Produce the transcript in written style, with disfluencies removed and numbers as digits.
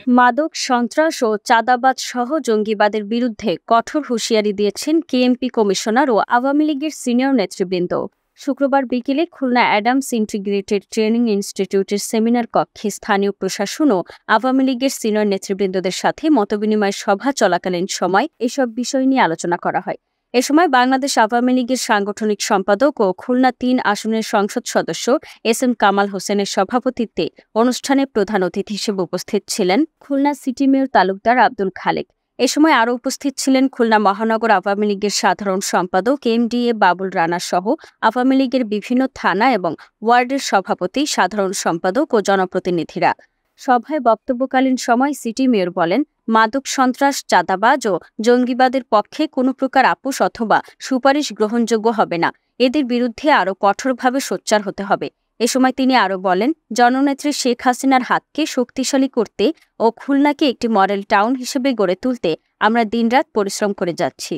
মাদক, সন্ত্রাস ও চাঁদাবাজ সহ জঙ্গিবাদের বিরুদ্ধে কঠোর হুঁশিয়ারি দিয়েছেন কেএমপি কমিশনার ও আওয়ামী লীগের সিনিয়র নেতৃবৃন্দ। শুক্রবার বিকেলে খুলনা অ্যাডামস ইন্টিগ্রেটেড ট্রেনিং ইনস্টিটিউটের সেমিনার কক্ষে স্থানীয় প্রশাসন ও আওয়ামী লীগের সিনিয়র নেতৃবৃন্দদের সাথে মতবিনিময় সভা চলাকালীন সময় এসব বিষয় নিয়ে আলোচনা করা হয়। এ সময় বাংলাদেশ আওয়ামী লীগের সাংগঠনিক সম্পাদক ও খুলনা ৩ আসনের সংসদ সদস্য এস.এম. কামাল হোসেনের সভাপতিত্বে অনুষ্ঠানে প্রধান অতিথি হিসেবে উপস্থিত ছিলেন খুলনা সিটি মেয়র তালুকদার আব্দুল খালেক। এ সময় আরও উপস্থিত ছিলেন খুলনা মহানগর আওয়ামী লীগের সাধারণ সম্পাদক এম.ডি.এ. বাবুল রানা সহ আওয়ামী লীগের বিভিন্ন থানা এবং ওয়ার্ডের সভাপতি, সাধারণ সম্পাদক ও জনপ্রতিনিধিরা। সভায় বক্তব্যকালীন সময় সিটি মেয়র বলেন, মাদক, সন্ত্রাস, চাঁদাবাজ ও জঙ্গিবাদের পক্ষে কোনো প্রকার আপোষ অথবা সুপারিশ গ্রহণযোগ্য হবে না। এদের বিরুদ্ধে আরও কঠোরভাবে সোচ্চার হতে হবে। এ সময় তিনি আরও বলেন, জননেত্রী শেখ হাসিনার হাতকে শক্তিশালী করতে ও খুলনাকে একটি মডেল টাউন হিসেবে গড়ে তুলতে আমরা দিনরাত পরিশ্রম করে যাচ্ছি।